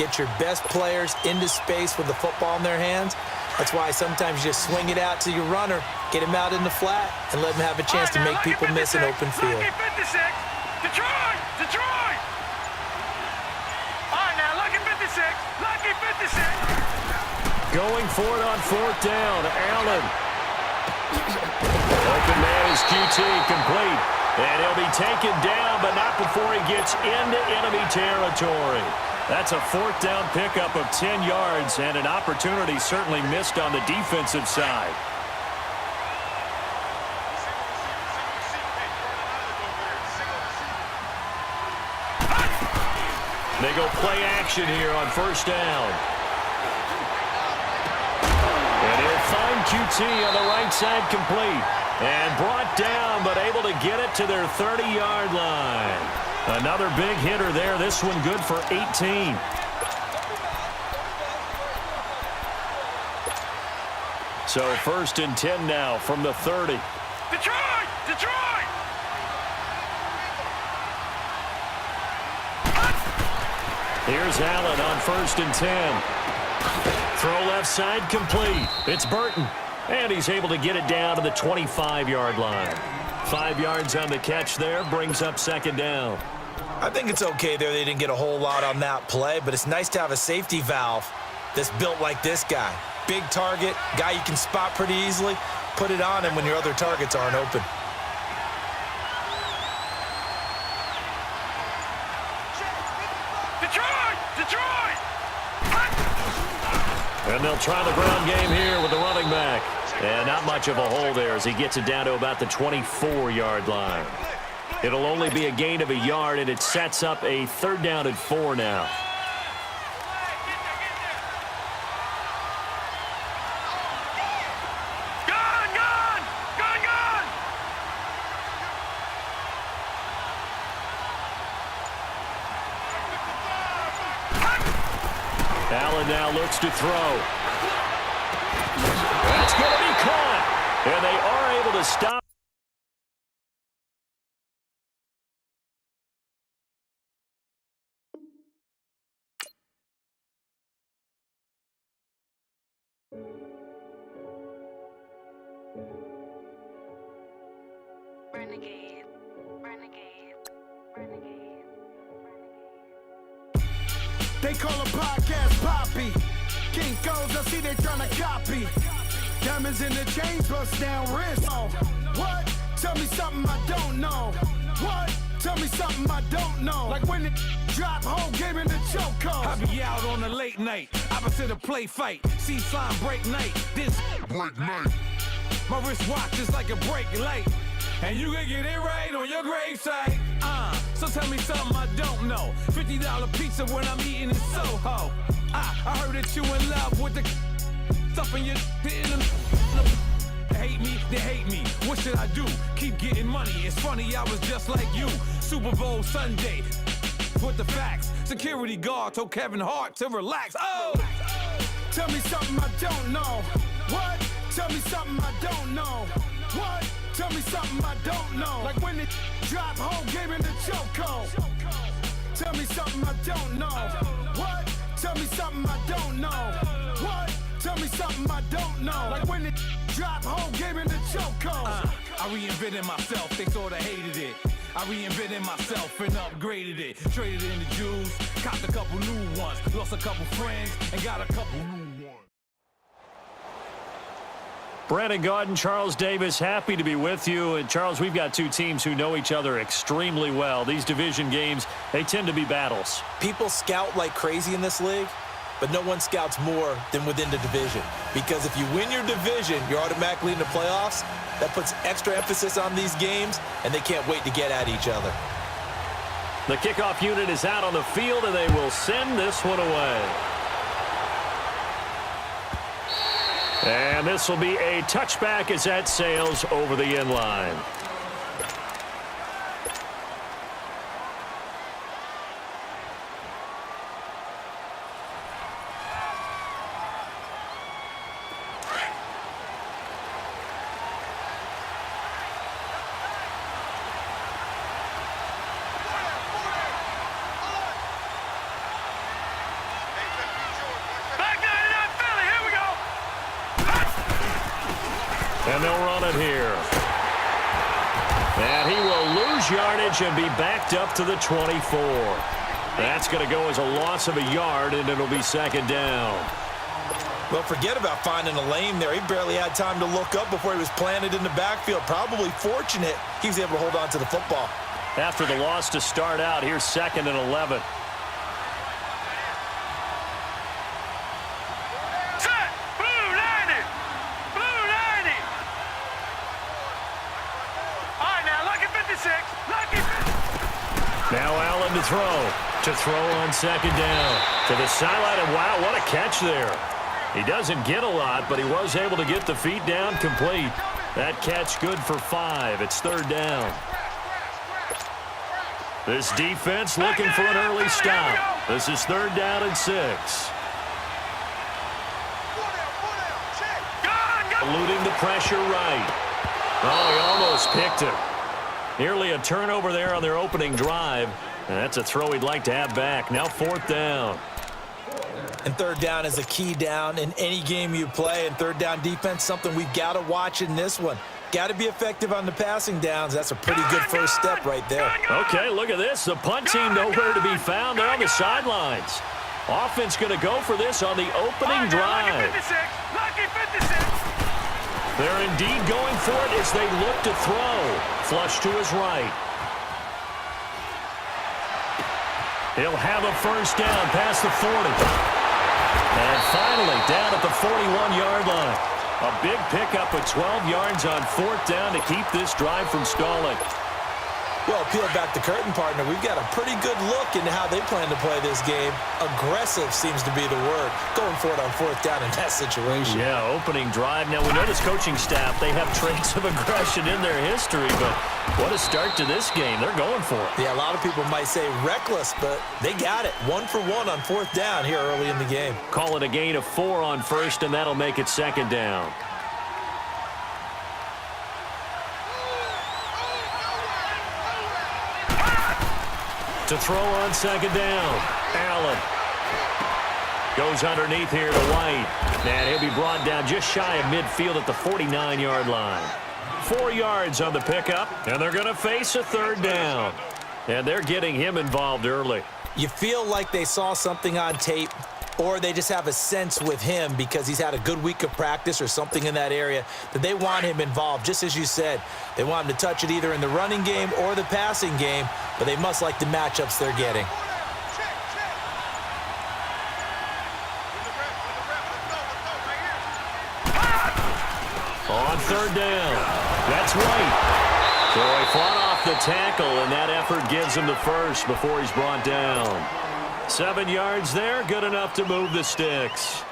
get your best players into space with the football in their hands. That's why sometimes you just swing it out to your runner, get him out in the flat, and let him have a chance to make people miss an open field. Lucky 56, Detroit! Detroit! All right, now, lucky 56, lucky 56. Going for it on fourth down, Allen. Open man is QT, complete. And he'll be taken down, but not before he gets into enemy territory. That's a fourth down pickup of 10 yards, and an opportunity certainly missed on the defensive side. They go play action here on first down. And he'll find QT on the right side, complete. And brought down, but able to get it to their 30-yard line. Another big hitter there. This one good for 18. So first and 10 now from the 30. Detroit! Detroit! Here's Allen on first and 10. Throw left side, complete. It's Burton. And he's able to get it down to the 25-yard line. 5 yards on the catch there, brings up second down. I think it's okay there. They didn't get a whole lot on that play, but it's nice to have a safety valve that's built like this guy. Big target, guy you can spot pretty easily. Put it on him when your other targets aren't open. Detroit! Detroit! And they'll try the ground game here with the running back. And not much of a hole there as he gets it down to about the 24-yard line. It'll only be a gain of a yard, and it sets up a third down and 4 now. Allen now looks to throw. That's going to be caught. And they are able to stop. Renegade, renegade, renegade, renegade. They call a podcast Poppy. Kinkos, I see they tryna copy. Diamonds in the chains, bust down wrist. Oh, what? Tell me something I don't know. What? Tell me something I don't know. Like when it drop, whole game in the chokehold. I be out on a late night, opposite a play fight. See sign break night, this break night. My wrist watch is like a break light. And you can get it right on your gravesite. So tell me something I don't know. $50 pizza when I'm eating in Soho. I heard that you in love with the stuff in your didn't. Hate me, they hate me. What should I do? Keep getting money. It's funny, I was just like you. Super Bowl Sunday. With the facts. Security guard told Kevin Hart to relax. Oh! Tell me something I don't know. What? Tell me something I don't know. What? Tell me something I don't know. Like when it drop, whole game in the chokehold. Tell me something I don't know. What? Tell me something I don't know. What? Tell me something I don't know. Like when it drop, whole game in the chokehold. I reinvented myself, they sorta hated it. I reinvented myself and upgraded it. Traded in the Jews, copped a couple new ones. Lost a couple friends and got a couple new ones. Brandon Gaudin, Charles Davis, happy to be with you. And Charles, we've got two teams who know each other extremely well. These division games, they tend to be battles. People scout like crazy in this league, but no one scouts more than within the division. Because if you win your division, you're automatically in the playoffs. That puts extra emphasis on these games, and they can't wait to get at each other. The kickoff unit is out on the field, and they will send this one away. And this will be a touchback as that sails over the end line. And they'll run it here. And he will lose yardage and be backed up to the 24. That's going to go as a loss of a yard, and it'll be second down. Well, forget about finding a lane there. He barely had time to look up before he was planted in the backfield. Probably fortunate he was able to hold on to the football. After the loss to start out, here's 2nd and 11. Set! Blue 90! Blue 90! All right, now, lucky 56. Lucky 56. Now Allen to throw. To throw on second down. To the sideline, and wow, what a catch there. He doesn't get a lot, but he was able to get the feet down complete. That catch good for 5. It's 3rd down. This defense looking for an early stop. This is 3rd down and 6. Eluding the pressure right. Oh, he almost picked him. Nearly a turnover there on their opening drive. And that's a throw he'd like to have back. Now 4th down. And 3rd down is a key down in any game you play. And 3rd down defense, something we've got to watch in this one. Got to be effective on the passing downs. That's a pretty good first step right there. Okay, look at this. The punt team nowhere to be found. They're on the sidelines. Offense going to go for this on the opening drive. Lucky 56. They're indeed going for it as they look to throw. Flush to his right. He'll have a first down past the 40. And finally down at the 41-yard line. A big pickup of 12 yards on 4th down to keep this drive from stalling. Well, peel back the curtain, partner. We've got a pretty good look into how they plan to play this game. Aggressive seems to be the word. Going for it on 4th down in that situation. Yeah, opening drive. Now, we know this coaching staff, they have traits of aggression in their history, but what a start to this game. They're going for it. Yeah, a lot of people might say reckless, but they got it. 1 for 1 on 4th down here early in the game. Call it a gain of 4 on 1st, and that'll make it 2nd down. To throw on 2nd down. Allen goes underneath here to White. And he'll be brought down just shy of midfield at the 49-yard line. 4 yards on the pickup, and they're going to face a 3rd down. And they're getting him involved early. You feel like they saw something on tape, or they just have a sense with him because he's had a good week of practice or something in that area that they want him involved. Just as you said, they want him to touch it either in the running game or the passing game, but they must like the matchups they're getting. On 3rd down, that's White. So he fought off the tackle, and that effort gives him the first before he's brought down. 7 yards there, good enough to move the sticks.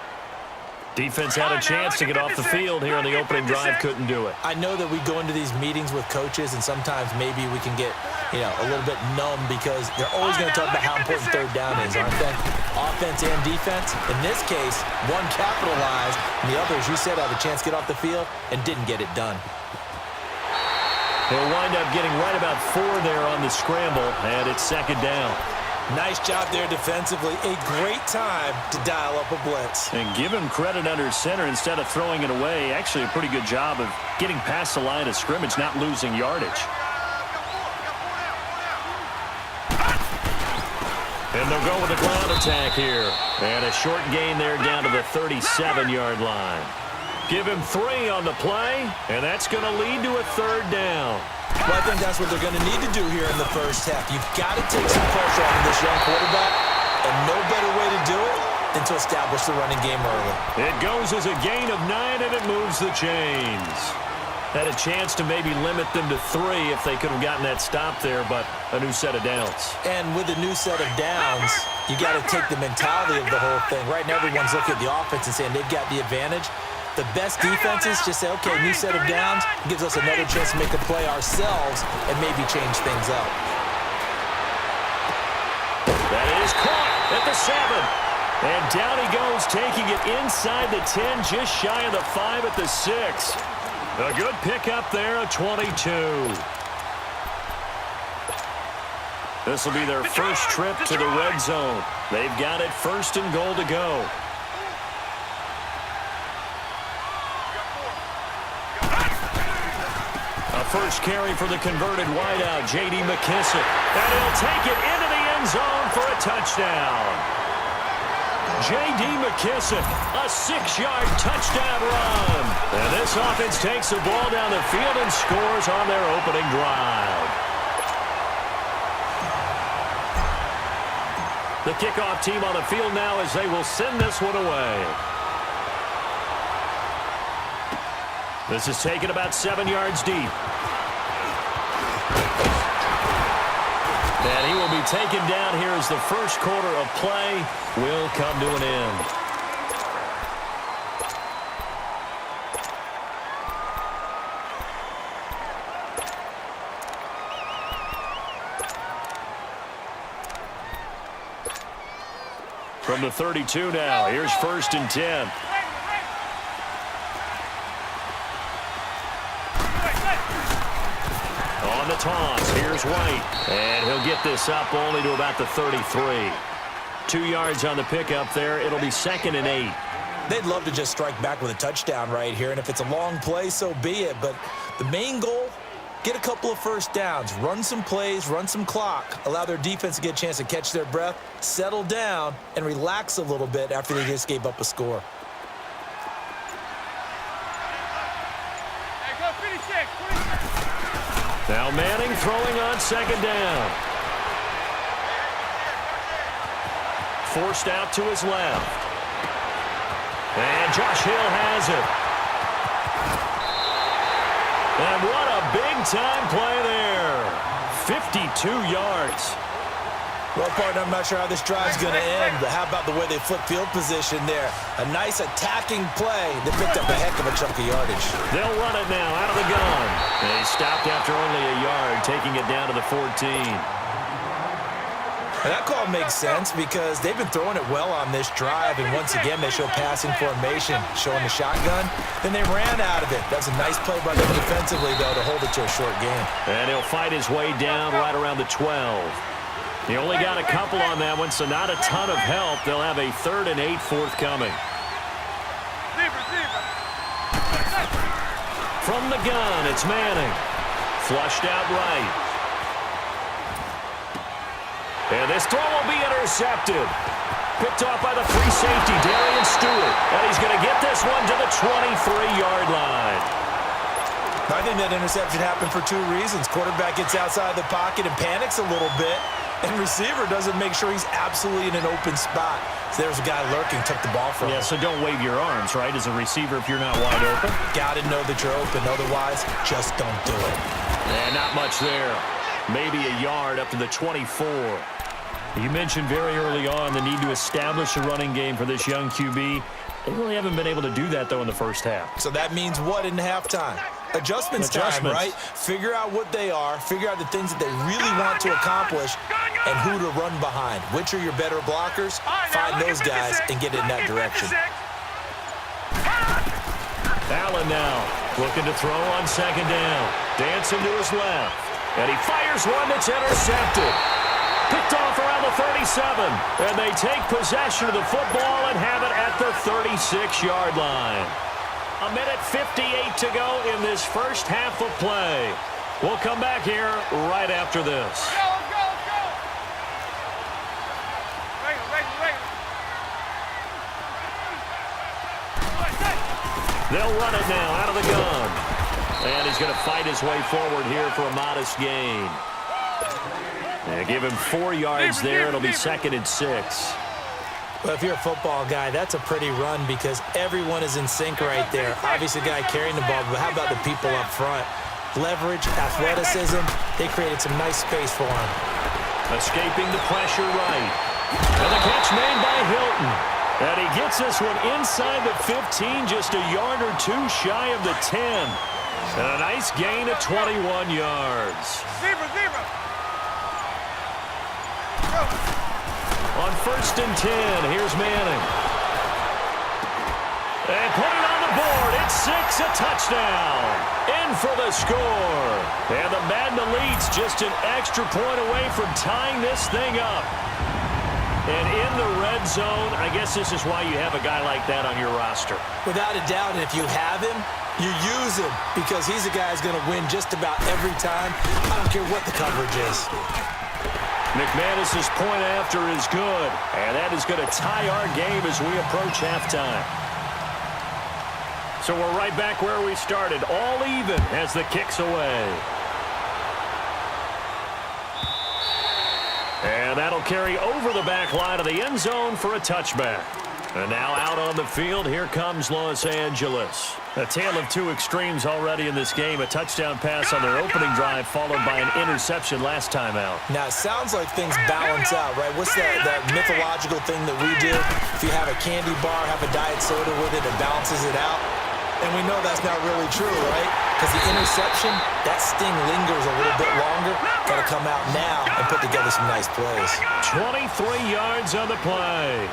Defense had a chance to get off the field here on the opening drive, couldn't do it. I know that we go into these meetings with coaches, and sometimes maybe we can get, a little bit numb because they're always going to talk about how important 3rd down is, aren't they? Offense and defense. In this case, one capitalized, and the other, as you said, had a chance to get off the field and didn't get it done. He'll wind up getting right about 4 there on the scramble, and it's 2nd down. Nice job there defensively. A great time to dial up a blitz. And give him credit under center instead of throwing it away. Actually, a pretty good job of getting past the line of scrimmage, not losing yardage. And they'll go with a ground attack here. And a short gain there down to the 37-yard line. Give him 3 on the play, and that's going to lead to a 3rd down. Well, I think that's what they're going to need to do here in the first half. You've got to take some pressure off of this young quarterback, and no better way to do it than to establish the running game early. It goes as a gain of 9, and it moves the chains. Had a chance to maybe limit them to 3 if they could have gotten that stop there, but a new set of downs. And with a new set of downs, you got to take the mentality of the whole thing. Right now, everyone's looking at the offense and saying they've got the advantage. The best defenses just say, okay, new set of downs, gives us another chance to make a play ourselves and maybe change things up. That is caught at the 7. And down he goes, taking it inside the 10, just shy of the 5 at the 6. A good pickup there, a 22. This will be their first trip to the red zone. They've got it 1st and goal to go. first carry for the converted wideout, J.D. McKissick. And he'll take it into the end zone for a touchdown. J.D. McKissick, a 6-yard touchdown run. And this offense takes the ball down the field and scores on their opening drive. The kickoff team on the field now as they will send this one away. This is taken about 7 yards deep. And he will be taken down here as the first quarter of play will come to an end. From the 32 now, here's 1st and 10. On the toss, here's White. And he'll get this up only to about the 33. 2 yards on the pickup there. It'll be 2nd and 8. They'd love to just strike back with a touchdown right here, and if it's a long play, so be it. But the main goal, get a couple of first downs, run some plays, run some clock, allow their defense to get a chance to catch their breath, settle down, and relax a little bit after they just gave up a score. Now Manning throwing on 2nd down. Forced out to his left. And Josh Hill has it. And what a big-time play there. 52 yards. Well, partner, I'm not sure how this drive's going to end, but how about the way they flip field position there? A nice attacking play that picked up a heck of a chunk of yardage. They'll run it now out of the gun. They stopped after only a yard, taking it down to the 14. And that call makes sense because they've been throwing it well on this drive, and once again they show passing formation, showing the shotgun. Then they ran out of it. That's a nice play by them defensively, though, to hold it to a short game. And he'll fight his way down right around the 12. He only got a couple on that one, so not a ton of help. They'll have a 3rd and 8 forthcoming. From the gun, it's Manning. Flushed out right. And this throw will be intercepted. Picked off by the free safety, Darian Stewart. And he's going to get this one to the 23-yard line. I think that interception happened for 2 reasons. Quarterback gets outside the pocket and panics a little bit. And receiver doesn't make sure he's absolutely in an open spot. So there's a guy lurking, took the ball from him. Yeah, so don't wave your arms, right, as a receiver if you're not wide open. Got to know that you're open. Otherwise, just don't do it. And not much there. Maybe a yard up to the 24. You mentioned very early on the need to establish a running game for this young QB. They really haven't been able to do that, though, in the first half. So that means what in halftime? Adjustments time, right? Figure out what they are, figure out the things that they really want to accomplish, and who to run behind. Which are your better blockers? Find those guys and get in that direction. Allen now looking to throw on 2nd down. Dancing to his left. And he fires one that's intercepted. Picked off around the 37. And they take possession of the football and have it at the 36-yard line. 1:58 to go in this first half of play. We'll come back here right after this. Let's go. They'll run it now out of the gun. And he's going to fight his way forward here for a modest gain. They give him 4 yards there. It'll be 2nd and 6. Well, if you're a football guy, that's a pretty run because everyone is in sync right there. Obviously, the guy carrying the ball, but how about the people up front? Leverage, athleticism, they created some nice space for him. Escaping the pressure right. And the catch made by Hilton. And he gets this one inside the 15, just a yard or 2 shy of the 10. And a nice gain of 21 yards. Zebra. On 1st and 10, here's Manning. And put it on the board. It's 6, a touchdown. In for the score. And the Madden Elite's just an extra point away from tying this thing up. And in the red zone, I guess this is why you have a guy like that on your roster. Without a doubt, and if you have him, you use him because he's a guy who's going to win just about every time. I don't care what the coverage is. McManus's point after is good, and that is going to tie our game as we approach halftime. So we're right back where we started, all even as the kick's away. And that'll carry over the back line of the end zone for a touchback. And now out on the field, here comes Los Angeles. A tale of two extremes already in this game. A touchdown pass on their opening drive followed by an interception last time out. Now, it sounds like things balance out, right? What's that mythological thing that we do? If you have a candy bar, have a diet soda with it, it balances it out. And we know that's not really true, right? Because the interception, that sting lingers a little bit longer. Got to come out now and put together some nice plays. 23 yards on the play.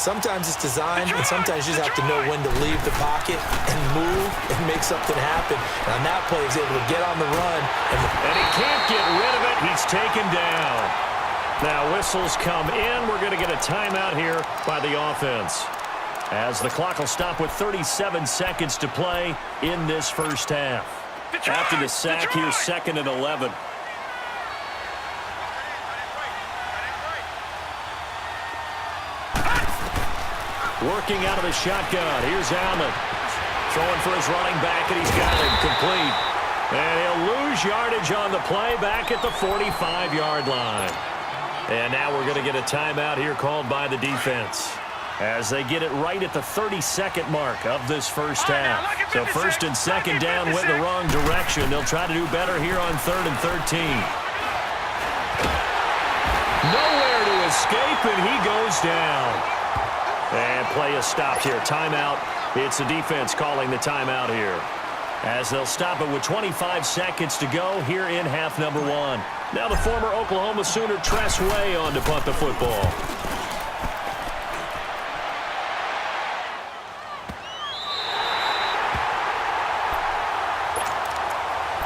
Sometimes it's designed, and sometimes you just have to know when to leave the pocket and move and make something happen. And on that play, he's able to get on the run. And he can't get rid of it. He's taken down. Now whistles come in. We're going to get a timeout here by the offense, as the clock will stop with 37 seconds to play in this first half. After the sack, here's 2nd and 11. Working out of the shotgun. Here's Allen. Throwing for his running back, and he's got it complete. And he'll lose yardage on the play back at the 45-yard line. And now we're going to get a timeout here called by the defense, as they get it right at the 32nd mark of this first half. So 1st and 2nd down went the wrong direction. They'll try to do better here on 3rd and 13. Nowhere to escape, and he goes down. And play is stopped here. Timeout. It's the defense calling the timeout here, as they'll stop it with 25 seconds to go here in half number 1. Now the former Oklahoma Sooner Tress Way on to punt the football.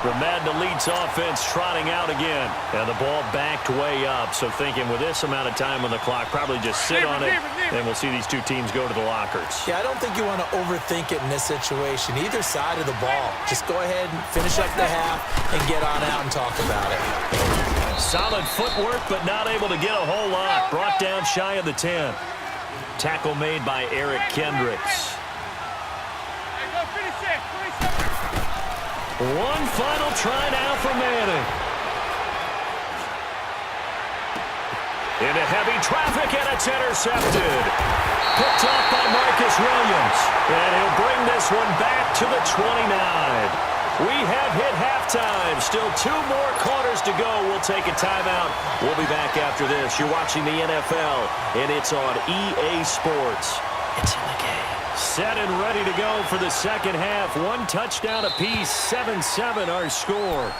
The Madden Elite's offense trotting out again. And the ball backed way up. So thinking with this amount of time on the clock, probably just sit on it, and we'll see these two teams go to the lockers. Yeah, I don't think you want to overthink it in this situation. Either side of the ball. Just go ahead and finish up the half and get on out and talk about it. Solid footwork, but not able to get a whole lot. Brought down shy of the 10. Tackle made by Eric Kendricks. One final try now for Manning. Into heavy traffic, and it's intercepted. Picked off by Marcus Williams. And he'll bring this one back to the 29. We have hit halftime. Still 2 more quarters to go. We'll take a timeout. We'll be back after this. You're watching the NFL, and it's on EA Sports. It's in the game. Set and ready to go for the second half. 1 touchdown apiece, 7-7 our score.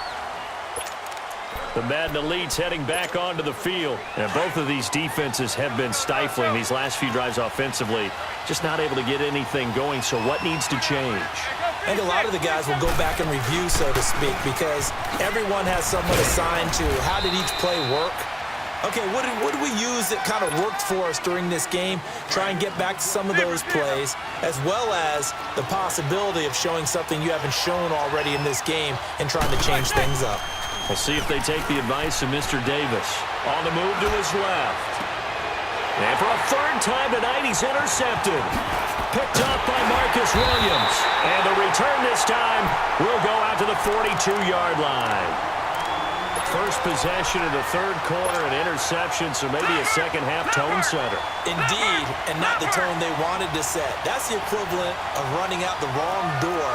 The Madden Elite's heading back onto the field. And both of these defenses have been stifling these last few drives offensively. Just not able to get anything going, so what needs to change? I think a lot of the guys will go back and review, so to speak, because everyone has someone assigned to how did each play work. Okay, what did we use that kind of worked for us during this game? Try and get back to some of those plays, as well as the possibility of showing something you haven't shown already in this game and trying to change things up. We'll see if they take the advice of Mr. Davis. On the move to his left. And for a 3rd time tonight, he's intercepted. Picked up by Marcus Williams. And the return this time will go out to the 42-yard line. First possession of the 3rd quarter, an interception, so maybe a second-half tone setter. Indeed, and not the tone they wanted to set. That's the equivalent of running out the wrong door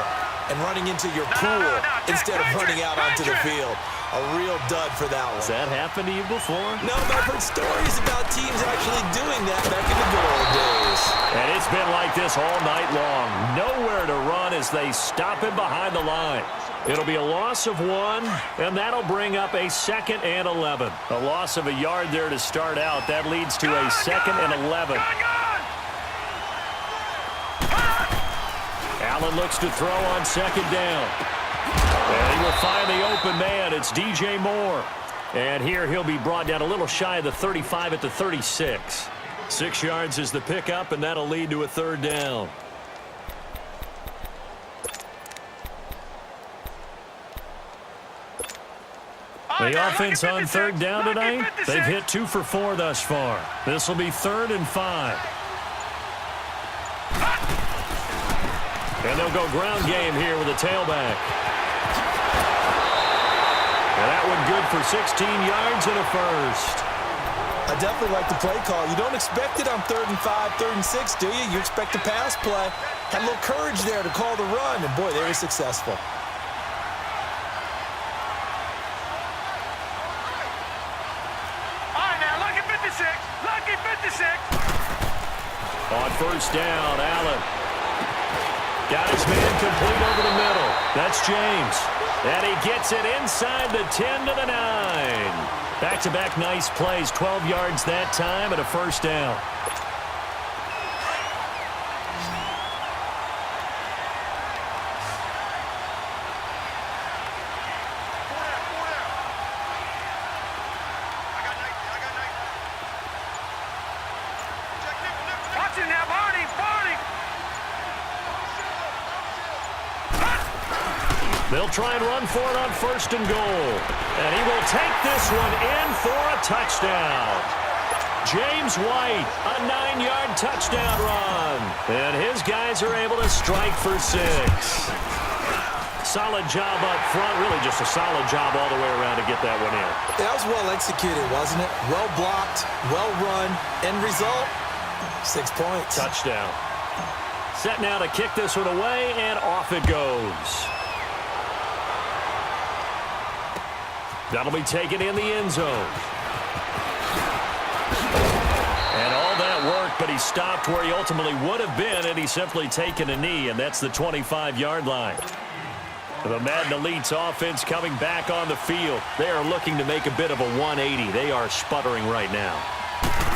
and running into your pool instead of running out onto the field. A real dud for that one. Has that happened to you before? No, but I've heard stories about teams actually doing that back in the good old days. And it's been like this all night long. Nowhere to run as they stop him behind the line. It'll be a loss of 1, and that'll bring up a 2nd and 11. A loss of a yard there to start out. That leads to a 2nd and 11. Allen looks to throw on 2nd down. And he will find the open man. It's DJ Moore. And here he'll be brought down a little shy of the 35 at the 36. 6 yards is the pickup, and that'll lead to a third down. The offense on third down tonight, they've hit 2 for 4 thus far. This will be 3rd and 5. And they'll go ground game here with a tailback. And that one good for 16 yards and a first. I definitely like the play call. You don't expect it on 3rd and 5, 3rd and 6, do you? You expect a pass play. Had a little courage there to call the run, and boy, they were successful. On first down, Allen. Got his man complete over the middle. That's James. And he gets it inside the 10 to the 9. Back-to-back nice plays, 12 yards that time and a first down. They'll try and run for it on 1st and goal. And he will take this one in for a touchdown. James White, a 9-yard touchdown run. And his guys are able to strike for 6. Solid job up front. Really just a solid job all the way around to get that one in. That was well executed, wasn't it? Well blocked, well run. End result, 6 points. Touchdown. Set now to kick this one away, and off it goes. That'll be taken in the end zone. And all that work, but he stopped where he ultimately would have been had he simply taken a knee, and that's the 25-yard line. The Madden Elite's offense coming back on the field. They are looking to make a bit of a 180. They are sputtering right now.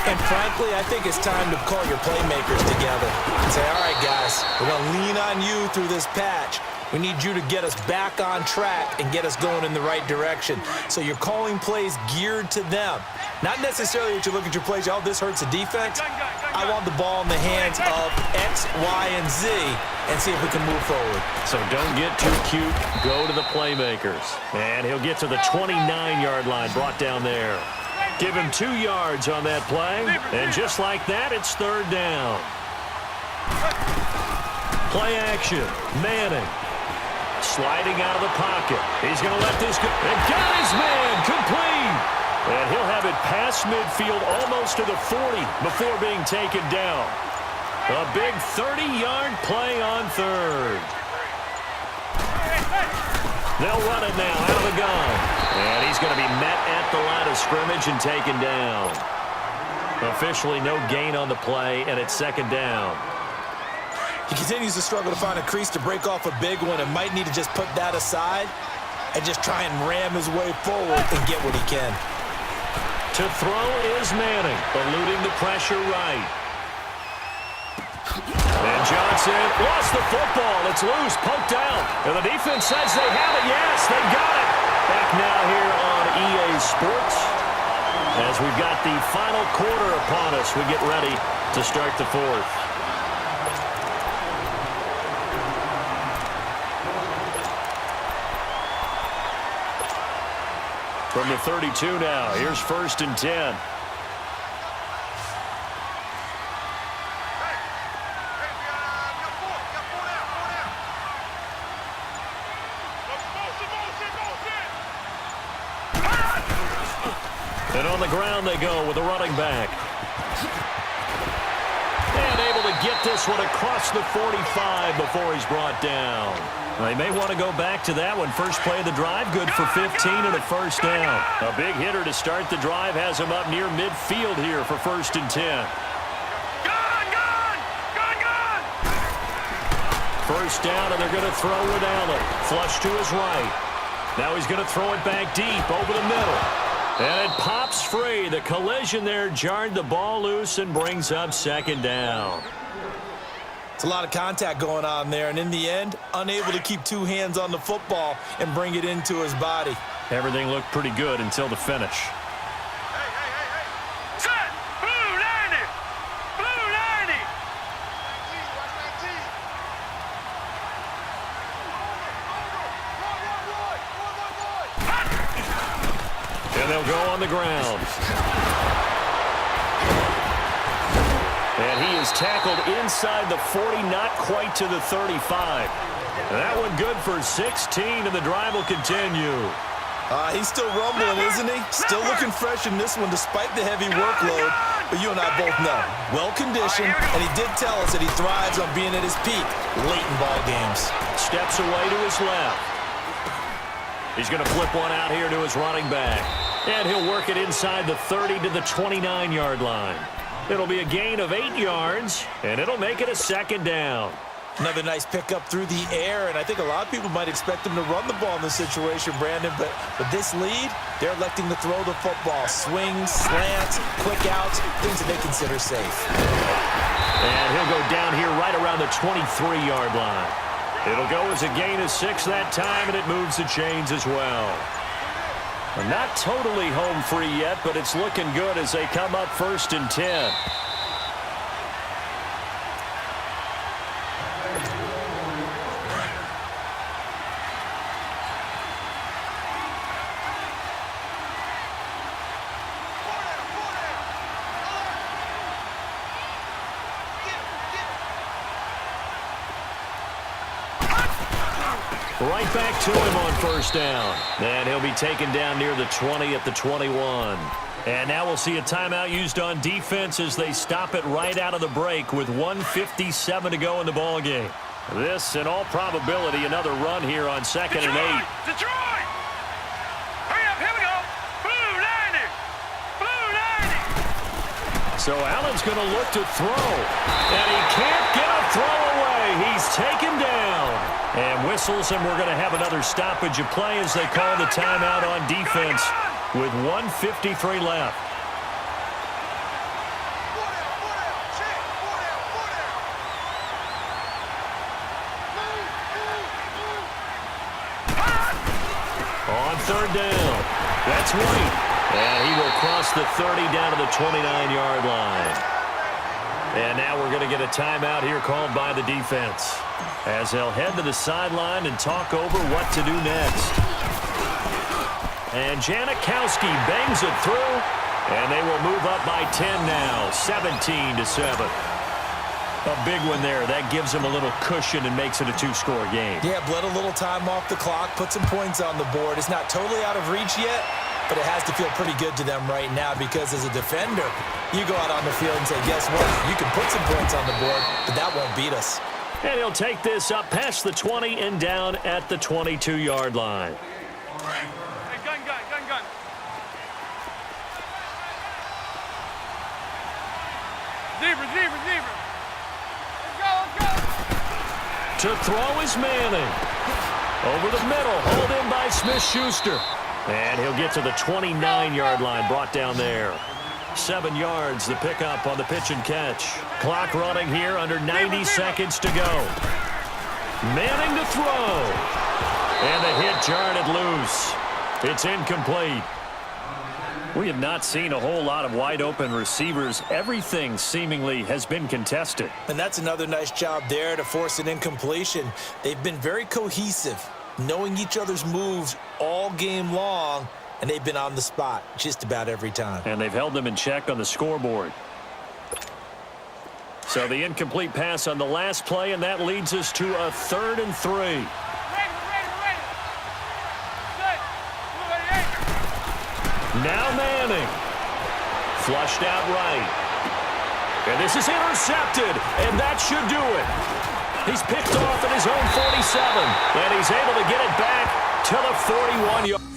And frankly, I think it's time to call your playmakers together and say, all right, guys, we're going to lean on you through this patch. We need you to get us back on track and get us going in the right direction. So you're calling plays geared to them. Not necessarily that you look at your plays, oh, this hurts the defense. I want the ball in the hands of X, Y, and Z and see if we can move forward. So don't get too cute. Go to the playmakers. And he'll get to the 29-yard line, brought down there. Give him 2 yards on that play. And just like that, it's 3rd down. Play action. Manning. Sliding out of the pocket. He's going to let this go. And got his man complete. And he'll have it past midfield almost to the 40 before being taken down. A big 30-yard play on 3rd. They'll run it now out of the gun. And he's going to be met at the line of scrimmage and taken down. Officially no gain on the play, and it's 2nd down. He continues to struggle to find a crease to break off a big one and might need to just put that aside and just try and ram his way forward and get what he can. To throw is Manning, eluding the pressure right. And Johnson lost the football. It's loose, poked out. And the defense says they have it. Yes, they got it. Back now here on EA Sports. As we've got the final quarter upon us, we get ready to start the 4th. From the 32 now, here's 1st and 10. And on the ground they go with the running back. And able to get this one across the 45 before he's brought down. They may want to go back to that one. First play of the drive, good for 15 and a first down. A big hitter to start the drive has him up near midfield here for 1st and 10. First down, and they're going to throw with Allen. Flush to his right. Now he's going to throw it back deep over the middle. And it pops free. The collision there jarred the ball loose and brings up 2nd down. It's a lot of contact going on there, and in the end, unable to keep 2 hands on the football and bring it into his body. Everything looked pretty good until the finish. Set! Blue 90! Blue 90! And they'll go on the ground. And he is tackled inside the 40, not quite to the 35. That one good for 16, and the drive will continue. He's still rumbling, isn't he? Still looking fresh in this one despite the heavy workload. But you and I both know, well-conditioned, and he did tell us that he thrives on being at his peak late in ball games. Steps away to his left. He's going to flip one out here to his running back. And he'll work it inside the 30 to the 29-yard line. It'll be a gain of 8 yards, and it'll make it a second down. Another nice pickup through the air, and I think a lot of people might expect him to run the ball in this situation, Brandon, but with this lead, they're electing to throw the football. Swings, slants, quick outs, things that they consider safe. And he'll go down here right around the 23-yard line. It'll go as a gain of 6 that time, and it moves the chains as well. Not totally home free yet, but it's looking good as they come up 1st and 10. Right back to him on 1st down. And he'll be taken down near the 20 at the 21. And now we'll see a timeout used on defense as they stop it right out of the break with 1:57 to go in the ballgame. This, in all probability, another run here on 2nd and 8. Detroit! Hurry up, here we go! Blue 90! Blue 90! So Allen's going to look to throw. And he can't get a throw away. He's taken down. And whistles, and we're going to have another stoppage of play as they call the timeout on defense with 1:53 left. On 3rd down, that's White. And he will cross the 30 down to the 29-yard line. And now we're going to get a timeout here called by the defense as they'll head to the sideline and talk over what to do next. And Janikowski bangs it through, and they will move up by 10 now, 17-7. A big one there. That gives them a little cushion and makes it a 2-score game. Yeah, bled a little time off the clock, put some points on the board. It's not totally out of reach yet, but it has to feel pretty good to them right now because as a defender, you go out on the field and say, guess what? You can put some points on the board, but that won't beat us. And he'll take this up past the 20 and down at the 22-yard line. Hey, gun. Zebra. Let's go. To throw is Manning. Over the middle, hauled in by Smith-Schuster. And he'll get to the 29-yard line, brought down there. 7 yards, the pickup on the pitch and catch. Clock running here, under 90 seconds to go. Manning to throw. And the hit jarred it loose. It's incomplete. We have not seen a whole lot of wide-open receivers. Everything seemingly has been contested. And that's another nice job there to force an incompletion. They've been very cohesive, knowing each other's moves all game long, and they've been on the spot just about every time. And they've held them in check on the scoreboard. So the incomplete pass on the last play, and that leads us to a 3rd and 3. Ready. Now Manning. Flushed out right. And this is intercepted, and that should do it. He's picked off at his own 47, and he's able to get it back to the 41-yard.